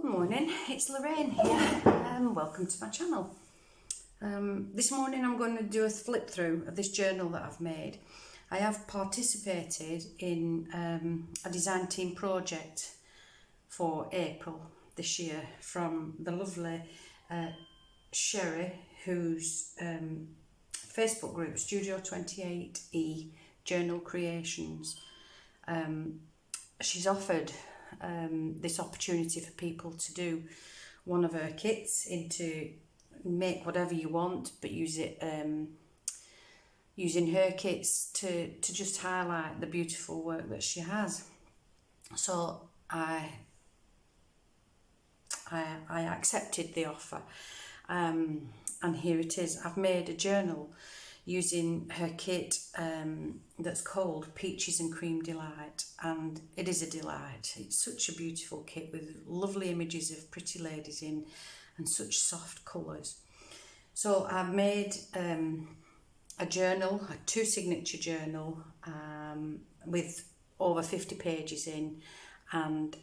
Good morning, it's Lorraine here, welcome to my channel. This morning I'm going to do a flip through of this journal that I've made. I have participated in a design team project for April this year from the lovely Sherri, whose Facebook group, Studio28E Journal Creations. She's offered this opportunity for people to do one of her kits into make whatever you want, but use it using her kits to just highlight the beautiful work that she has. So I accepted the offer, and here it is. I've made a journal using her kit that's called Peaches and Cream Delight, and it is a delight. It's such a beautiful kit with lovely images of pretty ladies in and such soft colours. So I've made a journal, a 2 signature journal with over 50 pages in, and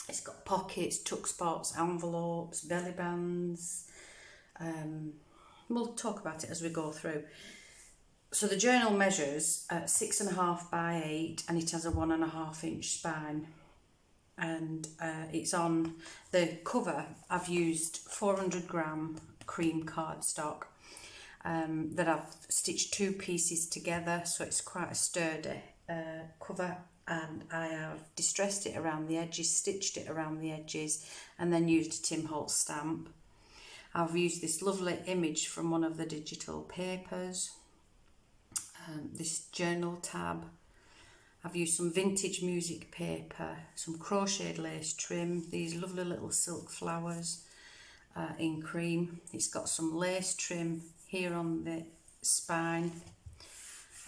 it's got pockets, tuck spots, envelopes, belly bands. We'll talk about it as we go through. So the journal measures 6.5 by 8, and it has a 1.5 inch spine, and it's on the cover. I've used 400g cream cardstock that I've stitched 2 pieces together, so it's quite a sturdy cover, and I have distressed it around the edges, stitched it around the edges, and then used a Tim Holtz stamp. I've used this lovely image from one of the digital papers, this journal tab. I've used some vintage music paper, some crocheted lace trim, these lovely little silk flowers in cream. It's got some lace trim here on the spine,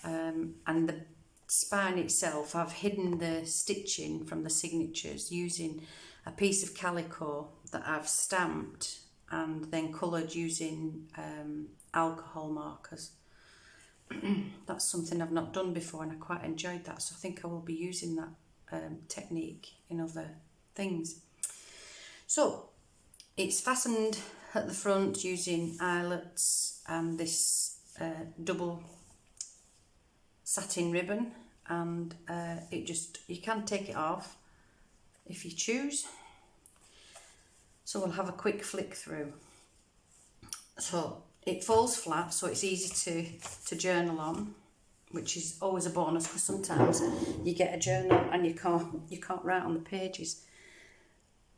and the spine itself, I've hidden the stitching from the signatures using a piece of calico that I've stamped and then coloured using alcohol markers. That's something I've not done before, and I quite enjoyed that, so I think I will be using that technique in other things. So it's fastened at the front using eyelets and this double satin ribbon, and you can take it off if you choose. So we'll have a quick flick through. So it falls flat, so it's easy to journal on, which is always a bonus, because sometimes you get a journal and you can't write on the pages.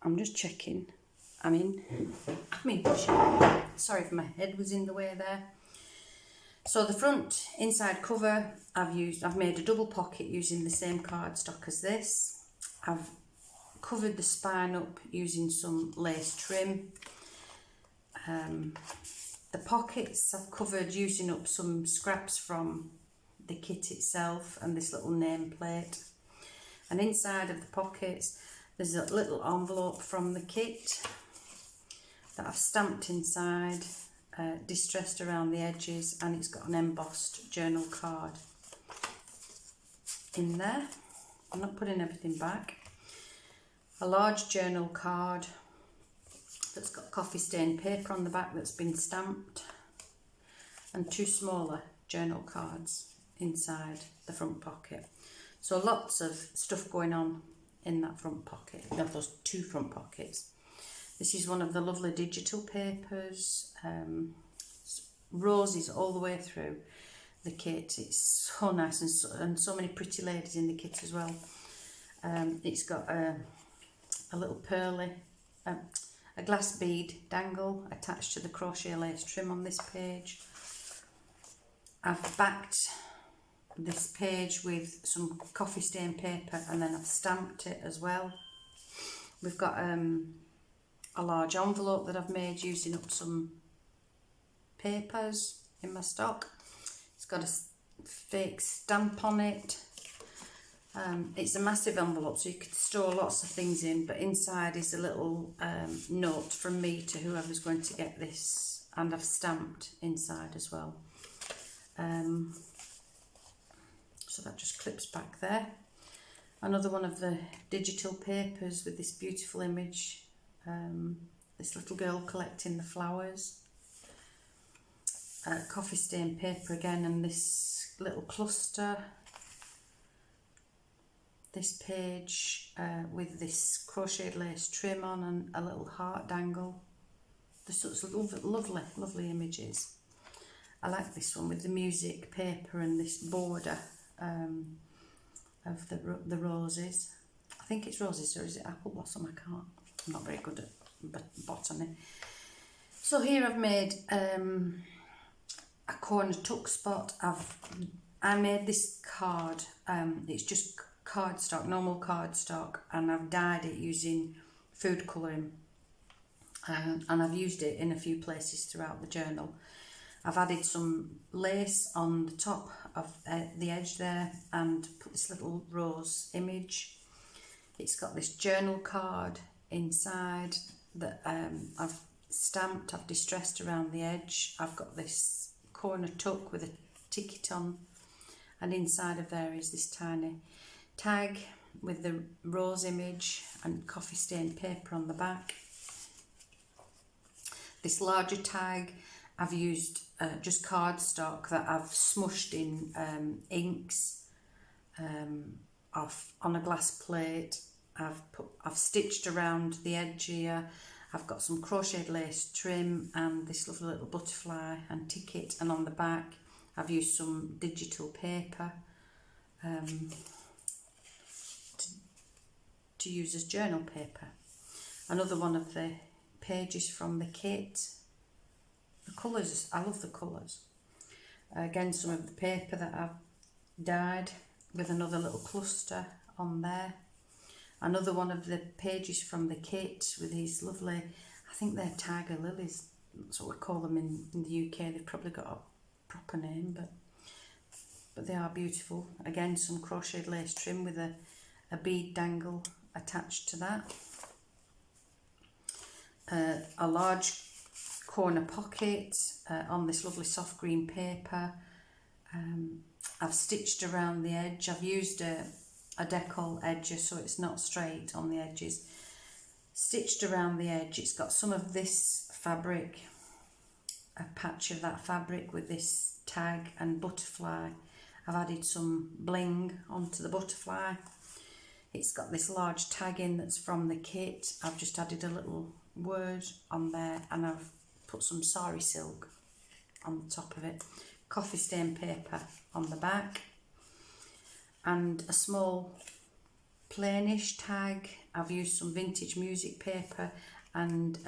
I'm just checking. I'm in. Sorry if my head was in the way there. So the front inside cover, I've made a double pocket using the same cardstock as this. I've covered the spine up using some lace trim. The pockets I've covered using up some scraps from the kit itself and this little nameplate. And inside of the pockets there's a little envelope from the kit that I've stamped inside, distressed around the edges, and it's got an embossed journal card in there. I'm not putting everything back. A large journal card that's got coffee stained paper on the back that's been stamped, and 2 smaller journal cards inside the front pocket. So lots of stuff going on in that front pocket, those 2 front pockets. This is one of the lovely digital papers, roses all the way through the kit. It's so nice, and so many pretty ladies in the kit as well. It's got a little pearly, a glass bead dangle attached to the crochet lace trim on this page. I've backed this page with some coffee stained paper, and then I've stamped it as well. We've got a large envelope that I've made using up some papers in my stock. It's got a fake stamp on it. It's a massive envelope, so you could store lots of things in, but inside is a little note from me to whoever's going to get this, and I've stamped inside as well. So that just clips back there. Another one of the digital papers with this beautiful image, this little girl collecting the flowers. Coffee stain paper again, and this little cluster. This page with this crocheted lace trim on and a little heart dangle. There's such lovely, lovely images. I like this one with the music paper and this border of the roses. I think it's roses, or is it apple blossom? I'm not very good at botany. So here I've made a corner tuck spot. I made this card. It's just cardstock, normal cardstock, and I've dyed it using food colouring, and I've used it in a few places throughout the journal. I've added some lace on the top of the edge there and put this little rose image. It's got this journal card inside that I've stamped, I've distressed around the edge. I've got this corner tuck with a ticket on, and inside of there is this tiny tag with the rose image and coffee stained paper on the back. This larger tag, I've used just cardstock that I've smushed in inks off on a glass plate. I've stitched around the edge here. I've got some crocheted lace trim and this lovely little butterfly and ticket, and on the back I've used some digital paper to use as journal paper. Another one of the pages from the kit. The colours, I love the colours. Again, some of the paper that I've dyed with another little cluster on there. Another one of the pages from the kit with these lovely, I think they're tiger lilies, that's what we call them in the UK. They've probably got a proper name, but they are beautiful. Again, some crocheted lace trim with a bead dangle attached to that. A large corner pocket on this lovely soft green paper. I've stitched around the edge. I've used a decal edger so it's not straight on the edges. Stitched around the edge. It's got some of this fabric, a patch of that fabric with this tag and butterfly. I've added some bling onto the butterfly. It's got this large tag in that's from the kit. I've just added a little word on there, and I've put some sari silk on the top of it. Coffee stain paper on the back, and a small plainish tag. I've used some vintage music paper and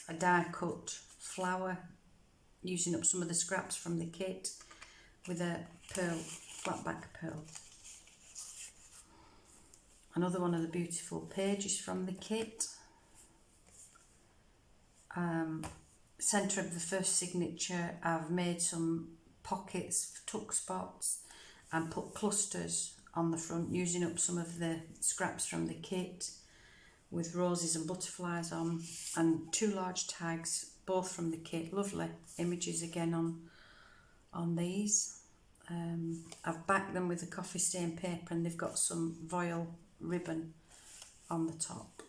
a die cut flower, using up some of the scraps from the kit with a pearl, flat back pearl. Another one of the beautiful pages from the kit. Centre of the first signature, I've made some pockets, tuck spots, and put clusters on the front, using up some of the scraps from the kit with roses and butterflies on, and two large tags, both from the kit. Lovely images again on these. I've backed them with the coffee stain paper, and they've got some voile ribbon on the top.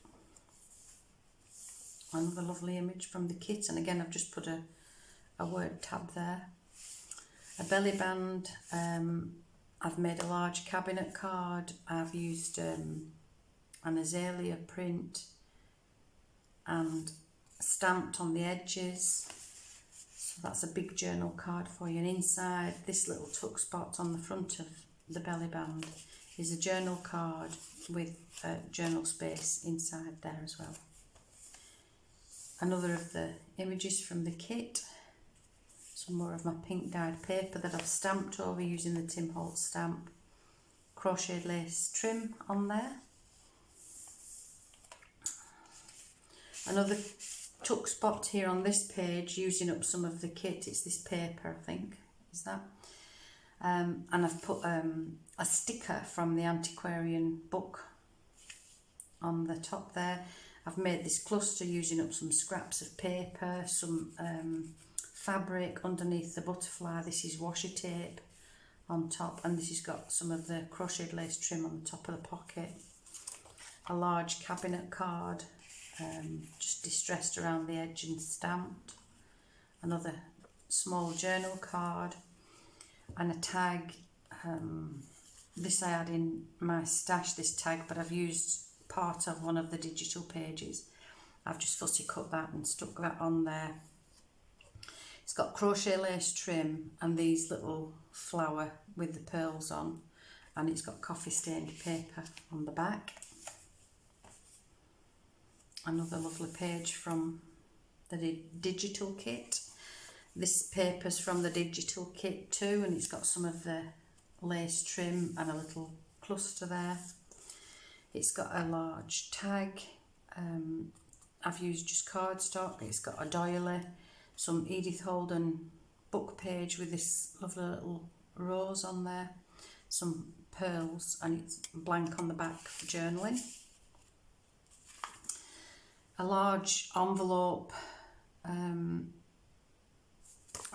Another lovely image from the kit, and again I've just put a word tab there. A belly band. I've made a large cabinet card. I've used an azalea print and stamped on the edges. So that's a big journal card for you. And inside this little tuck spot on the front of the belly band is a journal card with journal space inside there as well. Another of the images from the kit. Some more of my pink dyed paper that I've stamped over using the Tim Holtz stamp. Crocheted lace trim on there. Another tuck spot here on this page, using up some of the kit. It's this paper, I think, is that? And I've put a sticker from the antiquarian book on the top there. I've made this cluster using up some scraps of paper, some fabric underneath the butterfly. This is washi tape on top, and this has got some of the crocheted lace trim on the top of the pocket. A large cabinet card, just distressed around the edge and stamped. Another small journal card, and a tag. This I had in my stash, this tag, but I've used part of one of the digital pages. I've just fussy cut that and stuck that on there. It's got crochet lace trim and these little flower with the pearls on, and it's got coffee stained paper on the back. Another lovely page from the digital kit. This paper's from the digital kit too, and it's got some of the lace trim and a little cluster there. It's got a large tag. I've used just cardstock. It's got a doily, some Edith Holden book page with this lovely little rose on there, some pearls, and it's blank on the back for journaling. A large envelope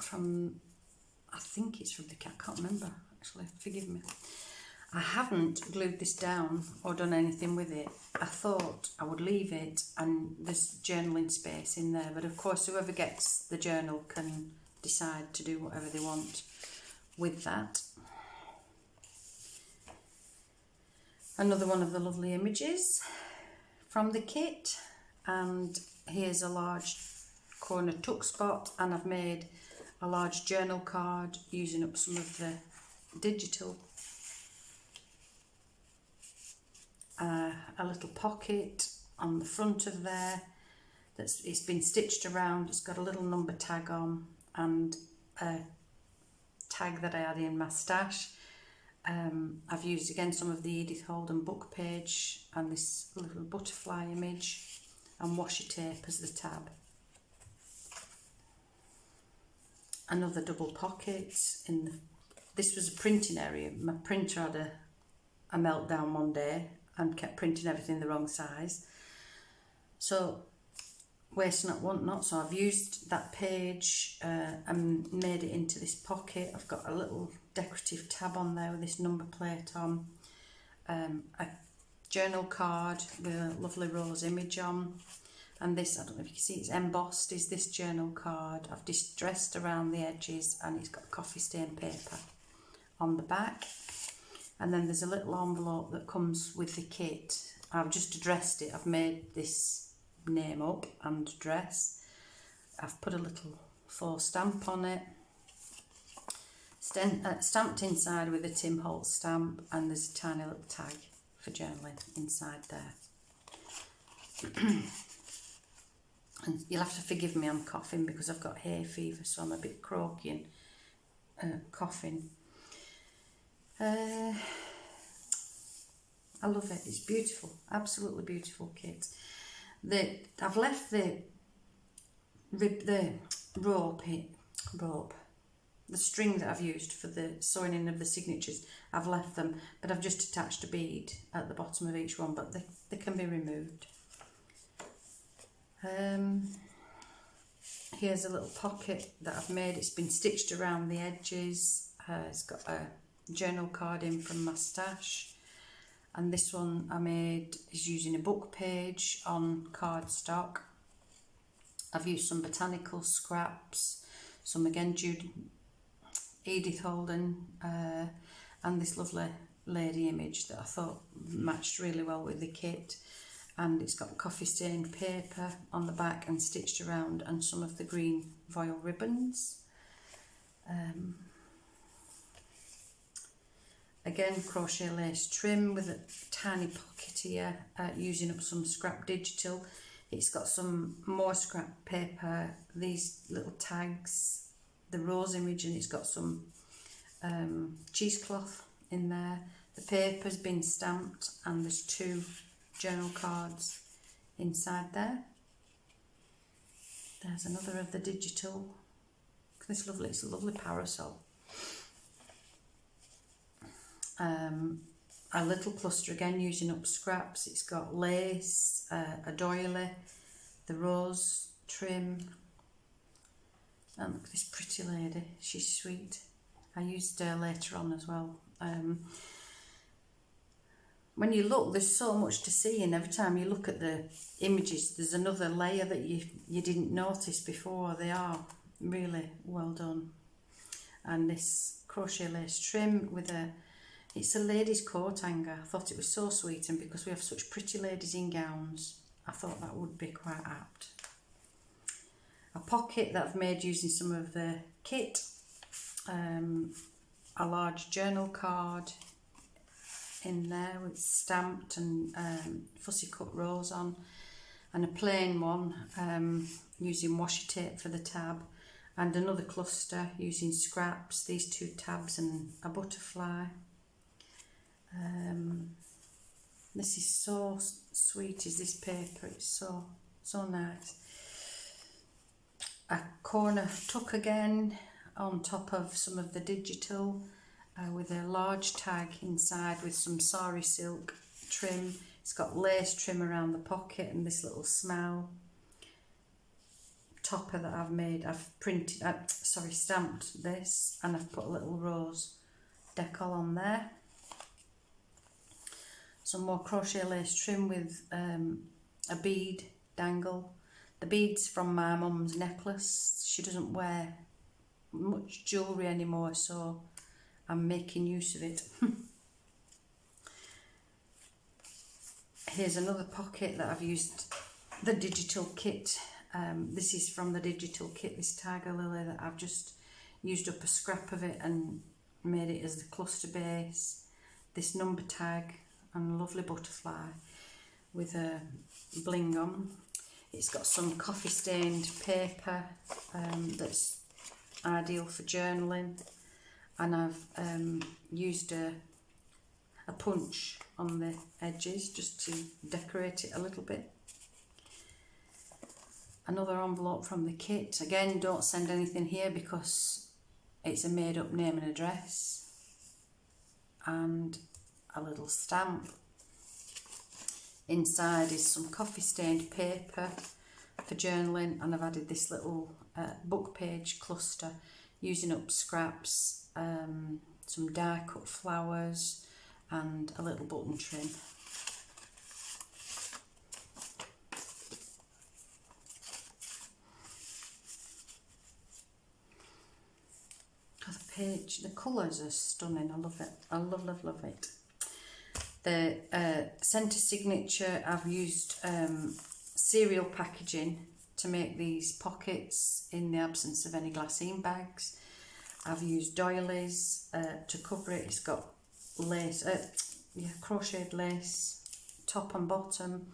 from, I think it's from the cat, I can't remember actually, forgive me. I haven't glued this down or done anything with it. I thought I would leave it and there's journaling space in there, but of course whoever gets the journal can decide to do whatever they want with that. Another one of the lovely images from the kit, and here's a large corner tuck spot, and I've made a large journal card using up some of the digital. A little pocket on the front of there it's been stitched around. It's got a little number tag on and a tag that I had in my stash. I've used again some of the Edith Holden book page and this little butterfly image and washi tape as the tab. Another double pocket in the, this was a printing area. My printer had a meltdown one day and kept printing everything the wrong size. So waste not, want not. So I've used that page and made it into this pocket. I've got a little decorative tab on there with this number plate on. A journal card with a lovely rose image on. And this, I don't know if you can see, it's embossed, is this journal card. I've distressed around the edges and it's got coffee stained paper on the back. And then there's a little envelope that comes with the kit. I've just addressed it. I've made this name up and address. I've put a little faux stamp on it. Stamped inside with a Tim Holtz stamp, and there's a tiny little tag for journaling inside there. And you'll have to forgive me, I'm coughing because I've got hay fever, so I'm a bit croaky and coughing. I love it. It's beautiful, absolutely beautiful kit. I've left the string that I've used for the sewing in of the signatures. I've left them, but I've just attached a bead at the bottom of each one, but they can be removed. Here's a little pocket that I've made. It's been stitched around the edges. It's got a journal card in from my stash, and this one I made is using a book page on cardstock. I've used some botanical scraps, some again Edith Holden, and this lovely lady image that I thought matched really well with the kit. And it's got coffee stained paper on the back and stitched around, and some of the green voile ribbons. Again, crochet lace trim with a tiny pocket here, using up some scrap digital. It's got some more scrap paper, these little tags, the rose image, and it's got some cheesecloth in there. The paper's been stamped, and there's 2 journal cards inside there. There's another of the digital. It's a lovely parasol. A little cluster again using up scraps. It's got lace, a doily, the rose trim, and look at this pretty lady, she's sweet. I used later on as well. When you look, there's so much to see, and every time you look at the images, there's another layer that you didn't notice before. They are really well done. And this crochet lace trim with it's a lady's coat hanger. I thought it was so sweet, and because we have such pretty ladies in gowns, I thought that would be quite apt. A pocket that I've made using some of the kit, a large journal card in there with stamped and fussy cut rows on, and a plain one using washi tape for the tab, and another cluster using scraps, these 2 tabs and a butterfly. This is so sweet, is this paper, it's so nice. A corner tuck again on top of some of the digital, with a large tag inside with some sari silk trim. It's got lace trim around the pocket and this little smell topper that I've made. I've stamped this, and I've put a little rose decal on there. Some more crochet lace trim with a bead dangle. The bead's from my mum's necklace. She doesn't wear much jewellery anymore, so I'm making use of it. Here's another pocket that I've used the digital kit. This is from the digital kit, this tiger lily that I've just used up a scrap of it and made it as the cluster base. This number tag and a lovely butterfly with a bling on. It's got some coffee stained paper that's ideal for journaling, and I've used a punch on the edges just to decorate it a little bit. Another envelope from the kit. Again, don't send anything here because it's a made up name and address, and a little stamp. Inside is some coffee stained paper for journaling, and I've added this little book page cluster using up scraps, some die cut flowers and a little button trim. The colours are stunning. I love it. I love it. The centre signature, I've used cereal packaging to make these pockets in the absence of any glassine bags. I've used doilies to cover it. It's got lace, crocheted lace, top and bottom.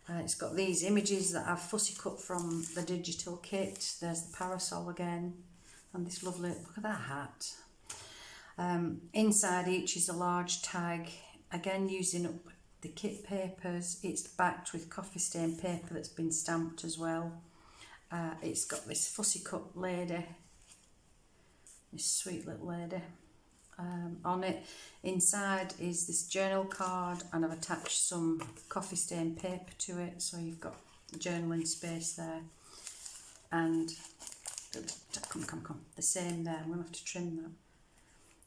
It's got these images that I've fussy cut from the digital kit. There's the parasol again, and this lovely, look at that hat. Inside each is a large tag, again using up the kit papers. It's backed with coffee stain paper that's been stamped as well. It's got this fussy cut lady, this sweet little lady on it. Inside is this journal card, and I've attached some coffee stain paper to it, so you've got journaling space there. And come, the same there. I'm going to have to trim that.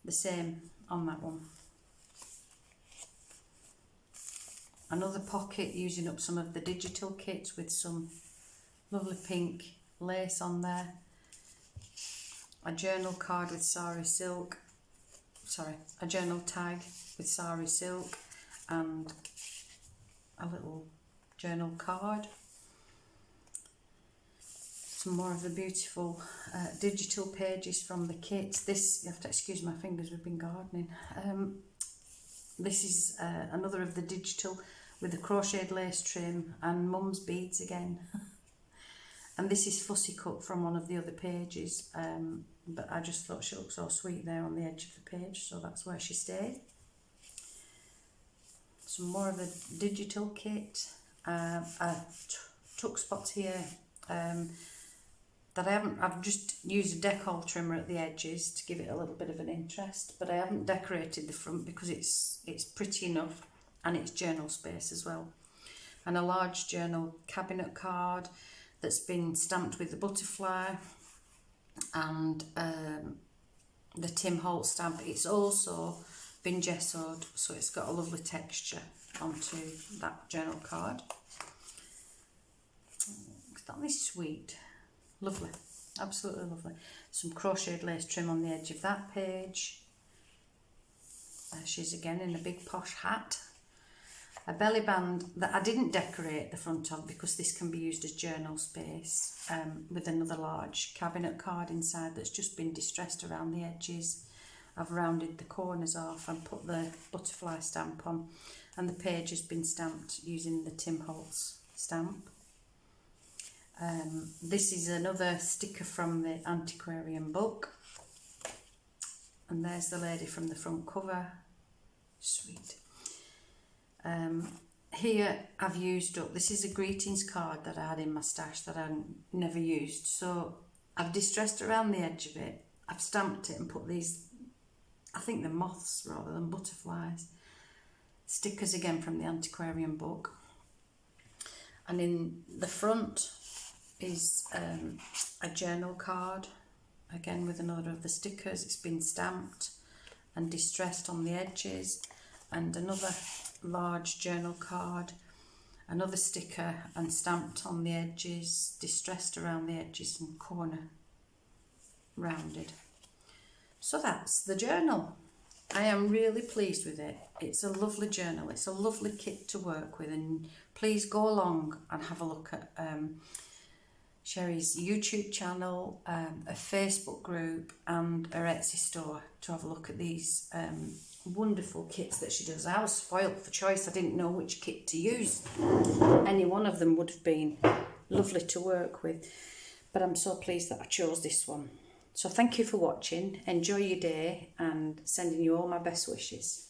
The same on that one. Another pocket using up some of the digital kits with some lovely pink lace on there. A journal card with sari silk. A journal tag with sari silk and a little journal card. Some more of the beautiful digital pages from the kit. This, you have to excuse my fingers, we've been gardening. This is another of the digital with the crocheted lace trim and mum's beads again. And this is fussy cut from one of the other pages, but I just thought she looked so sweet there on the edge of the page, so that's where she stayed. Some more of the digital kit. Tuck spots here that I've just used a decal trimmer at the edges to give it a little bit of an interest, but I haven't decorated the front because it's pretty enough, and it's journal space as well. And a large journal cabinet card that's been stamped with the butterfly, and the Tim Holtz stamp. It's also been gessoed, so it's got a lovely texture onto that journal card. Isn't this sweet? Lovely, absolutely lovely. Some crocheted lace trim on the edge of that page. She's again in a big posh hat. A belly band that I didn't decorate the front of because this can be used as journal space, with another large cabinet card inside that's just been distressed around the edges. I've rounded the corners off and put the butterfly stamp on, and the page has been stamped using the Tim Holtz stamp. This is another sticker from the antiquarian book, and there's the lady from the front cover. Sweet. Here I've used up, this is a greetings card that I had in my stash that I never used, so I've distressed around the edge of it, I've stamped it and put these, I think they're moths rather than butterflies, stickers again from the antiquarian book. And in the front is a journal card, again with another of the stickers. It's been stamped and distressed on the edges, and another large journal card, another sticker and stamped on the edges, distressed around the edges and corner rounded. So that's the journal. I am really pleased with it. It's a lovely journal, it's a lovely kit to work with, and please go along and have a look at Sherri's YouTube channel, a Facebook group and her Etsy store to have a look at these wonderful kits that she does. I was spoilt for choice. I didn't know which kit to use. Any one of them would have been lovely to work with, but I'm so pleased that I chose this one. So thank you for watching. Enjoy your day, and sending you all my best wishes.